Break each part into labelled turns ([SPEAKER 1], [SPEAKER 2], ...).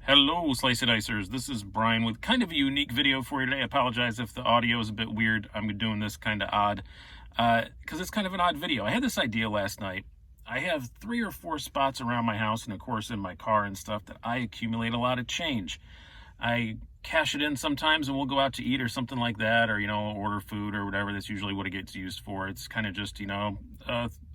[SPEAKER 1] Hello, Slicey Dicers. This is Brian with kind of a unique video for you today. I apologize if the audio is a bit weird. I'm doing this kind of odd because it's kind of an odd video. I had this idea last night. I have 3 or 4 spots around my house and, of course, in my car and stuff that I accumulate a lot of change. I cash it in sometimes and we'll go out to eat or something like that, or, order food or whatever. That's usually what it gets used for. It's kind of just,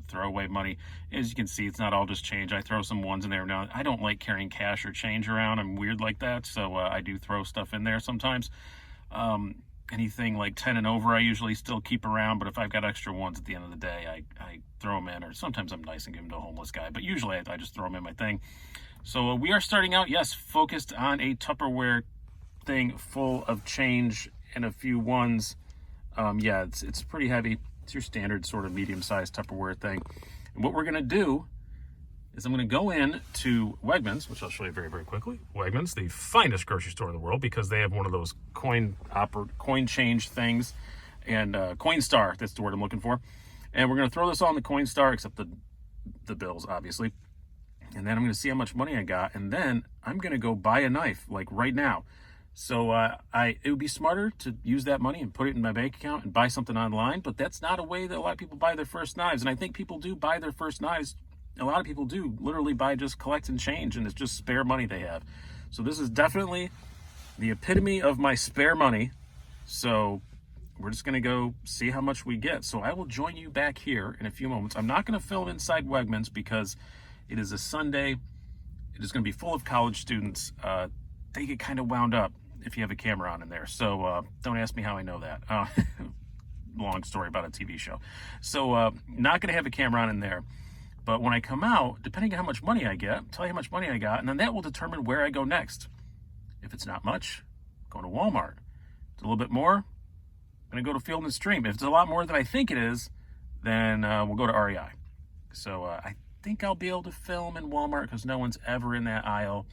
[SPEAKER 1] throwaway money. As you can see, it's not all just change. I throw some ones in there now. I don't like carrying cash or change around. I'm weird like that, so I do throw stuff in there sometimes. Anything like 10 and over I usually still keep around, but if I've got extra ones at the end of the day, I throw them in, or sometimes I'm nice and give them to a homeless guy, but usually I just throw them in my thing. So we are starting out, yes, focused on a Tupperware thing full of change and a few ones. Yeah, it's pretty heavy. It's your standard sort of medium-sized Tupperware thing. And what we're going to do is I'm going to go in to Wegmans, which I'll show you very, very quickly. Wegmans, the finest grocery store in the world, because they have one of those coin change things, and Coinstar, that's the word I'm looking for. And we're going to throw this all in the Coinstar, except the bills, obviously. And then I'm going to see how much money I got, and then I'm going to go buy a knife, like right now. So it would be smarter to use that money and put it in my bank account and buy something online, but that's not a way that a lot of people buy their first knives. And I think people do buy their first knives. A lot of people do literally buy just collecting change, and it's just spare money they have. So this is definitely the epitome of my spare money. So we're just going to go see how much we get. So I will join you back here in a few moments. I'm not going to film inside Wegmans because it is a Sunday. It is going to be full of college students. They get kind of wound up if you have a camera on in there. So don't ask me how I know that. Long story about a TV show. So not going to have a camera on in there. But when I come out, depending on how much money I get, I'll tell you how much money I got, and then that will determine where I go next. If it's not much, go to Walmart. If it's a little bit more, I'm going to go to Field and Stream. If it's a lot more than I think it is, then we'll go to REI. So I think I'll be able to film in Walmart because no one's ever in that aisle.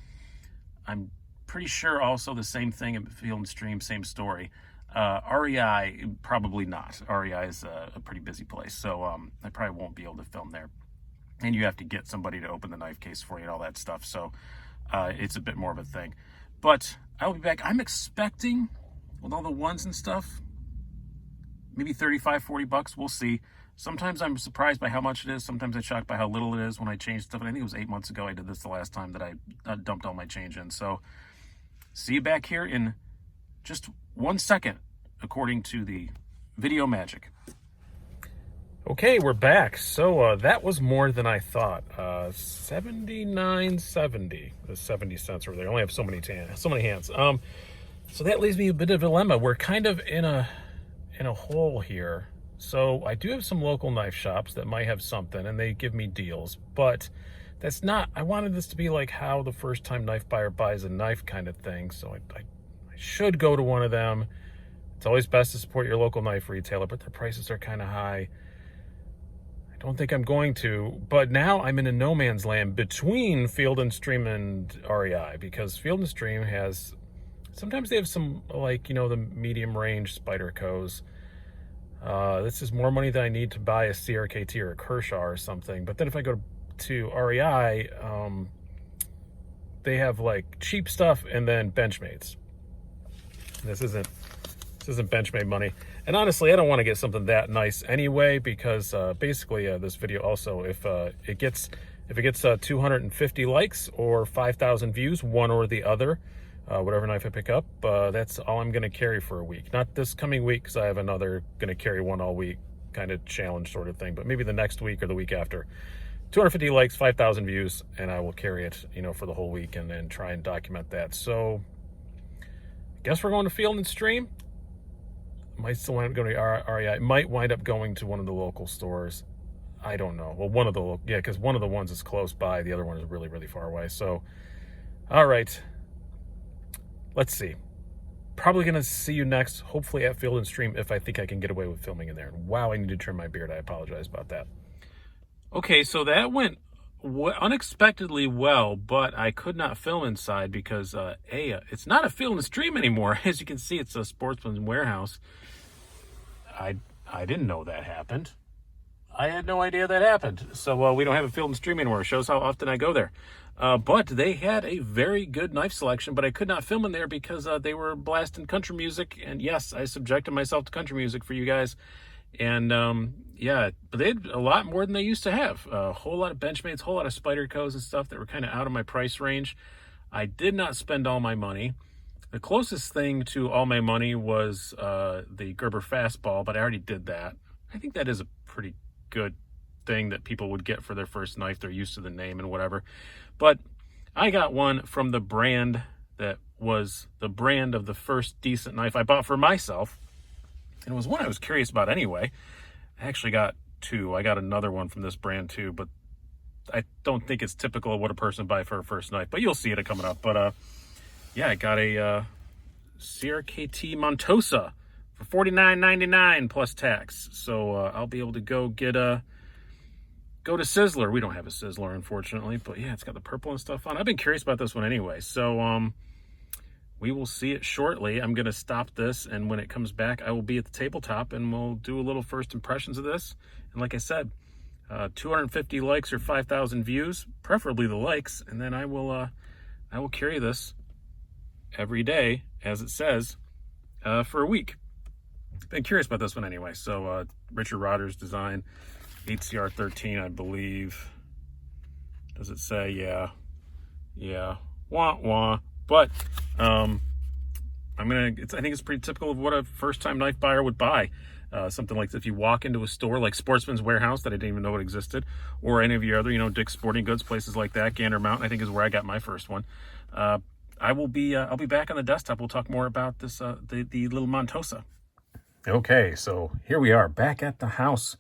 [SPEAKER 1] I'm pretty sure also the same thing at Field and Stream, same story. REI, probably not. REI is a pretty busy place, so I probably won't be able to film there. And you have to get somebody to open the knife case for you and all that stuff, so it's a bit more of a thing. But I will be back. I'm expecting, with all the ones and stuff, maybe 35, 40 bucks. We'll see. Sometimes I'm surprised by how much it is. Sometimes I'm shocked by how little it is when I change stuff. And I think it was 8 months ago I did this the last time that I dumped all my change in. So see you back here in just 1 second, according to the video magic. Okay, we're back. So that was more than I thought. $79.70. The 70 cents over there. I only have so many hands. So that leaves me a bit of a dilemma. We're kind of in a hole here. So I do have some local knife shops that might have something, and they give me deals. But that's not. I wanted this to be like how the first time knife buyer buys a knife kind of thing. So I should go to one of them. It's always best to support your local knife retailer, but their prices are kind of high. Don't think I'm going to, but now I'm in a no man's land between Field and Stream and REI, because Field and Stream has, sometimes they have some, like, the medium range Spydercos. This is more money than I need to buy a CRKT or a Kershaw or something. But then if I go to REI, they have like cheap stuff and then Benchmates. This isn't Benchmade money. And honestly, I don't want to get something that nice anyway, because basically this video also, if it gets 250 likes or 5,000 views, one or the other, whatever knife I pick up, that's all I'm going to carry for a week. Not this coming week, because I have another going to carry one all week kind of challenge sort of thing, but maybe the next week or the week after. 250 likes, 5,000 views, and I will carry it, for the whole week and then try and document that. So I guess we're going to Field and Stream. Might still wind up going to REI. Might wind up going to one of the local stores. I don't know. Well, because one of the ones is close by. The other one is really, really far away. So, all right. Let's see. Probably going to see you next, hopefully at Field and Stream, if I think I can get away with filming in there. Wow, I need to trim my beard. I apologize about that. Okay, so that went unexpectedly well, but I could not film inside because, it's not a Field and Stream anymore. As you can see, it's a Sportsman's Warehouse. I didn't know that happened. I had no idea that happened. So we don't have a Field and Stream anymore. It shows how often I go there. But they had a very good knife selection, but I could not film in there because they were blasting country music. And yes, I subjected myself to country music for you guys. And yeah, but they had a lot more than they used to have. A whole lot of Benchmates, a whole lot of Spydercos and stuff that were kind of out of my price range. I did not spend all my money. The closest thing to all my money was the Gerber Fastball, but I already did that. I think that is a pretty good thing that people would get for their first knife. They're used to the name and whatever. But I got one from the brand that was the brand of the first decent knife I bought for myself. And it was one I was curious about anyway. I actually got two. I got another one from this brand too, but I don't think it's typical of what a person buy for a first knife. But you'll see it coming up. But yeah, I got a CRKT Montosa for $49.99 plus tax. So I'll be able to go get go to Sizzler. We don't have a Sizzler, unfortunately, but yeah, it's got the purple and stuff on. I've been curious about this one anyway, so we will see it shortly. I'm going to stop this, and when it comes back, I will be at the tabletop, and we'll do a little first impressions of this. And like I said, 250 likes or 5,000 views, preferably the likes, and then I will carry this every day, as it says, for a week. Been curious about this one anyway. So Richard Rogers design, HCR 13, I believe. Does it say? Yeah. Wah wah. But I think it's pretty typical of what a first-time knife buyer would buy. Something like if you walk into a store like Sportsman's Warehouse that I didn't even know it existed, or any of your other, Dick's Sporting Goods, places like that. Gander Mountain, I think, is where I got my first one. I'll be back on the desktop. We'll talk more about this the little Montosa. Okay, so here we are back at the house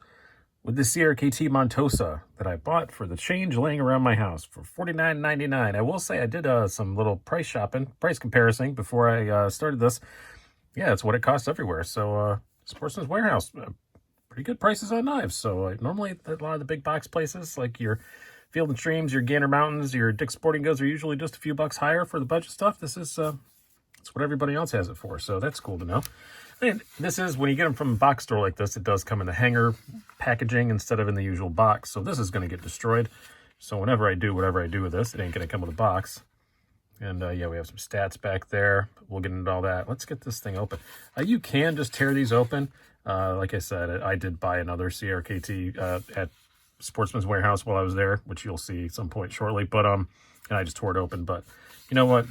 [SPEAKER 1] with the CRKT Montosa that I bought for the change laying around my house for $49.99. I will say I did some little price comparison before I started this. Yeah, it's what it costs everywhere. So Sportsman's Warehouse, pretty good prices on knives. So normally a lot of the big box places like your Field and Streams, your Gander Mountains, your Dick's Sporting Goods are usually just a few bucks higher for the budget stuff. This is that's what everybody else has it for, so that's cool to know. And this is, when you get them from a box store like this, it does come in the hanger packaging instead of in the usual box. So this is going to get destroyed. So whenever I do whatever I do with this, it ain't going to come with a box. And yeah, we have some stats back there. We'll get into all that. Let's get this thing open. You can just tear these open. Like I said, I did buy another CRKT at Sportsman's Warehouse while I was there, which you'll see at some point shortly. But and I just tore it open. But you know what?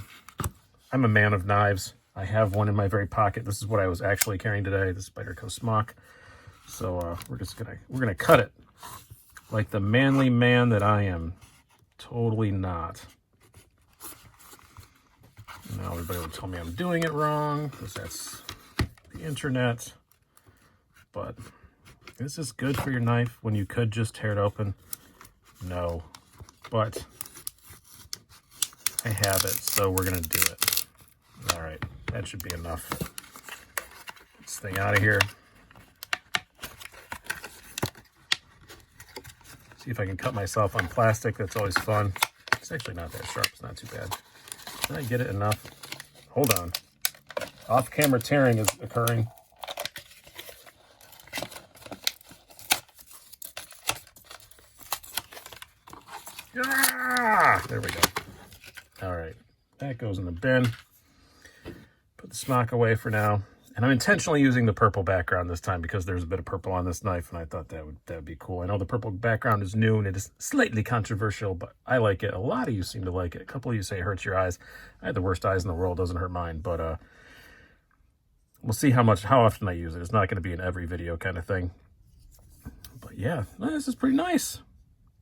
[SPEAKER 1] I'm a man of knives. I have one in my very pocket. This is what I was actually carrying today, the Spyderco Smock. So we're gonna cut it like the manly man that I am. Totally not. Now everybody will tell me I'm doing it wrong because that's the internet. But is this good for your knife when you could just tear it open? No, but I have it, so we're gonna do it. All right, that should be enough. Get this thing out of here. See if I can cut myself on plastic. That's always fun. It's actually not that sharp. It's not too bad. Did I get it enough? Hold on. Off-camera tearing is occurring. Ah! There we go. All right, that goes in the bin. Put the smock away for now. And I'm intentionally using the purple background this time because there's a bit of purple on this knife, and I thought that would be cool. I know the purple background is new, and it is slightly controversial, but I like it. A lot of you seem to like it. A couple of you say it hurts your eyes. I have the worst eyes in the world. Doesn't hurt mine, but we'll see how often I use it. It's not going to be in every video kind of thing. But yeah, this is pretty nice.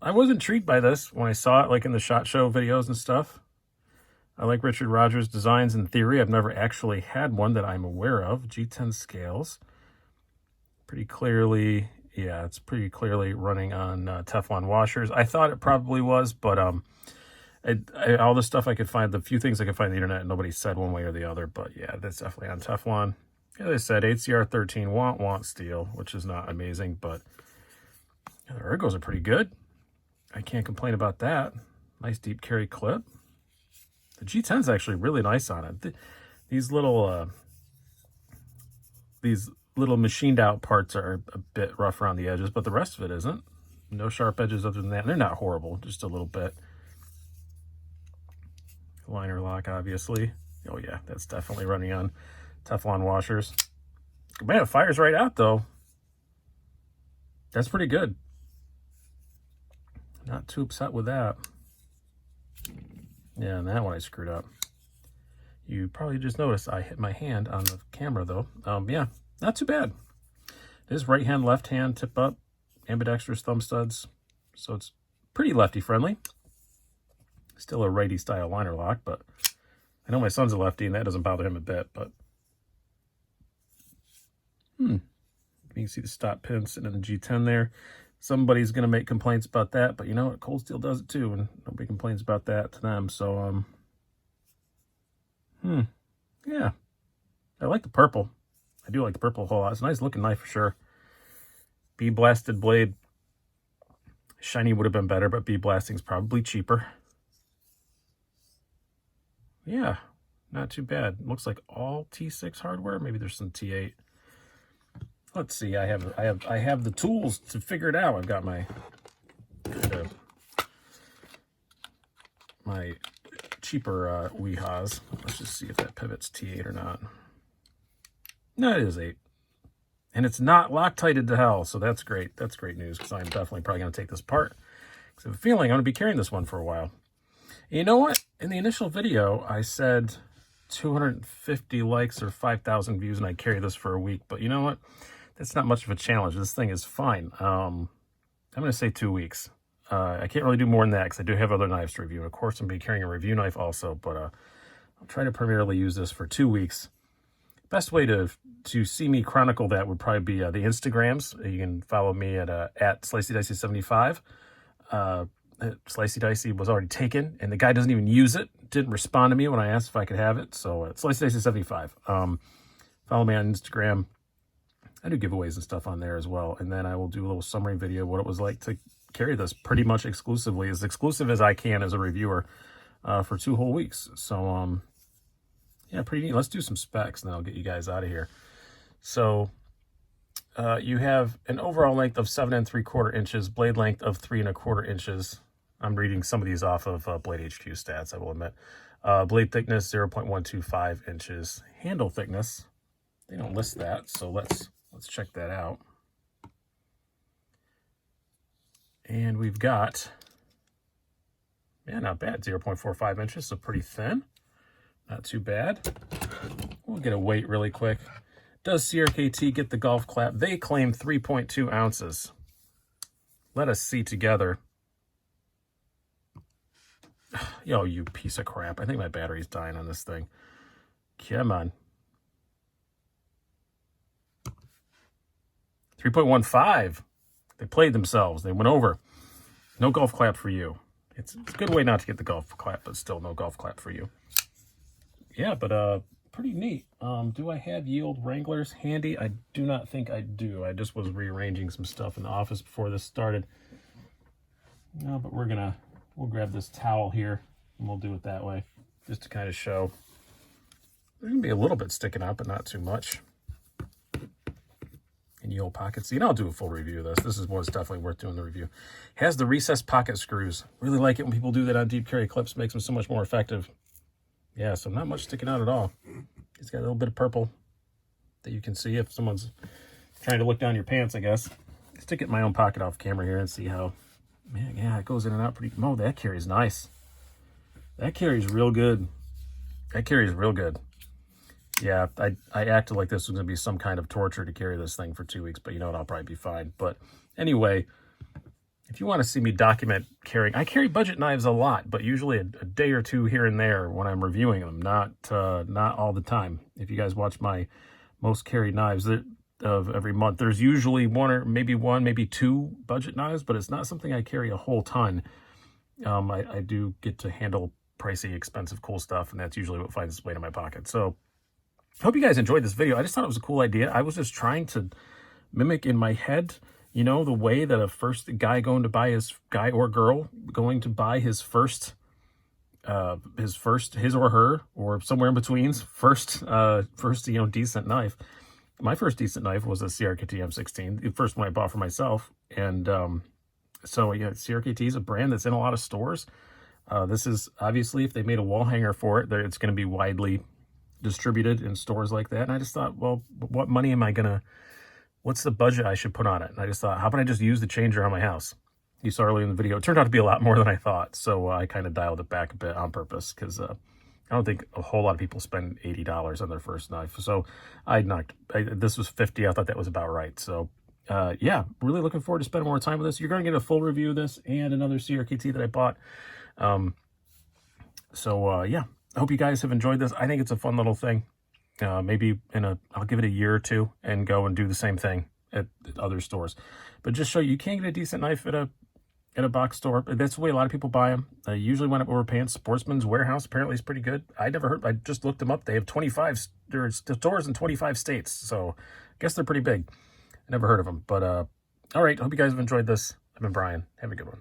[SPEAKER 1] I was intrigued by this when I saw it, like in the SHOT Show videos and stuff. I like Richard Rogers designs in theory. I've never actually had one that I'm aware of. G10 scales. Pretty clearly, yeah, it's pretty clearly running on Teflon washers. I thought it probably was, but all the stuff I could find, the few things I could find on the internet, nobody said one way or the other. But yeah, that's definitely on Teflon. Yeah, they said HCR 13 want steel, which is not amazing, but yeah, the ergos are pretty good. I can't complain about that. Nice deep carry clip. The G10 is actually really nice on it. These little little machined out parts are a bit rough around the edges, but the rest of it isn't. No sharp edges other than that. They're not horrible, just a little bit. Liner lock, obviously. Oh yeah, that's definitely running on Teflon washers. Man, it fires right out though. That's pretty good. Not too upset with that. Yeah, and that one I screwed up. You probably just noticed I hit my hand on the camera though. Yeah, not too bad. It is right hand, left hand, tip up, ambidextrous thumb studs. So it's pretty lefty friendly. Still a righty style liner lock, but I know my son's a lefty and that doesn't bother him a bit, but you can see the stop pin sitting in the G10 there. Somebody's going to make complaints about that, but you know what? Cold Steel does it too, and nobody complains about that to them. So, yeah. I like the purple. I do like the purple a whole lot. It's a nice looking knife for sure. Bee blasted blade. Shiny would have been better, but bee blasting's probably cheaper. Yeah, not too bad. Looks like all T6 hardware. Maybe there's some T8. Let's see. I have the tools to figure it out. I've got my my cheaper Weehaws. Let's just see if that pivot's T8 or not. No, it is 8. And it's not Loctited to hell, so that's great. That's great news, because I'm definitely probably going to take this apart. Because I have a feeling I'm going to be carrying this one for a while. And you know what? In the initial video, I said 250 likes or 5,000 views, and I'd carry this for a week. But you know what? That's not much of a challenge. This thing is fine. I'm going to say 2 weeks. I can't really do more than that, because I do have other knives to review. And of course, I'm going to be carrying a review knife also, but I'll try to primarily use this for 2 weeks. Best way to see me chronicle that would probably be the Instagrams. You can follow me at Slicey Dicey 75. Slicey Dicey was already taken, and the guy doesn't even use it. Didn't respond to me when I asked if I could have it. So it's Slicey Dicey 75. Follow me on Instagram. I do giveaways and stuff on there as well. And then I will do a little summary video of what it was like to carry this pretty much exclusively, as exclusive as I can as a reviewer, for 2 whole weeks. So yeah, pretty neat. Let's do some specs, and then I'll get you guys out of here. So you have an overall length of 7 3/4 inches, blade length of 3 1/4 inches. I'm reading some of these off of Blade HQ stats, I will admit. Blade thickness, 0.125 inches. Handle thickness, they don't list that, so let's check that out. And we've got, yeah, not bad, 0.45 inches, so pretty thin. Not too bad. We'll get a weight really quick. Does CRKT get the golf clap? They claim 3.2 ounces. Let us see together. Yo, you piece of crap. I think my battery's dying on this thing. Come on. 3.15. They played themselves. They went over. No golf clap for you. It's a good way not to get the golf clap, but still no golf clap for you. Yeah, but pretty neat. Do I have yield wranglers handy? I do not think I do. I just was rearranging some stuff in the office before this started. No, but we'll grab this towel here, and we'll do it that way, just to kind of show. There's going to be a little bit sticking out, but not too much. And yield pockets. You know, I'll do a full review of this. This is what's definitely worth doing the review. Has the recessed pocket screws. Really like it when people do that on deep carry clips. Makes them so much more effective. Yeah, so not much sticking out at all. It's got a little bit of purple that you can see if someone's trying to look down your pants, I guess. Stick it in my own pocket off camera here and see how, man, yeah, it goes in and out pretty, oh, that carries nice. That carries real good. That carries real good. Yeah, I acted like this was going to be some kind of torture to carry this thing for 2 weeks, but you know what, I'll probably be fine. But anyway, if you want to see me document carrying, I carry budget knives a lot, but usually a day or two here and there when I'm reviewing them, not all the time. If you guys watch my most carried knives of every month, there's usually one, maybe 2 budget knives, but it's not something I carry a whole ton. I do get to handle pricey, expensive, cool stuff, and that's usually what finds its way to my pocket. So I hope you guys enjoyed this video. I just thought it was a cool idea. I was just trying to mimic in my head, you know, the way that a guy or girl going to buy his or her, or somewhere in between, first, you know, decent knife. my first decent knife was a CRKT M16, the first one I bought for myself. And so yeah, CRKT is a brand that's in a lot of stores. This is obviously, if they made a wall hanger for it, it's going to be widely distributed in stores like that. And I just thought, well, what money am I going to, what's the budget I should put on it? And I just thought, how about I just use the changer on my house? You saw earlier in the video, it turned out to be a lot more than I thought. So I kind of dialed it back a bit on purpose because I don't think a whole lot of people spend $80 on their first knife. So this was $50. I thought that was about right. So yeah, really looking forward to spending more time with this. You're going to get a full review of this and another CRKT that I bought. Yeah, I hope you guys have enjoyed this. I think it's a fun little thing. Maybe I'll give it a year or two and go and do the same thing at other stores. But just show you can get a decent knife at a box store. That's the way a lot of people buy them. I usually wind up overpaying. Sportsman's Warehouse apparently is pretty good. I just looked them up. They have 25 stores in 25 states. So I guess they're pretty big. I never heard of them. But all right, hope you guys have enjoyed this. I've been Brian. Have a good one.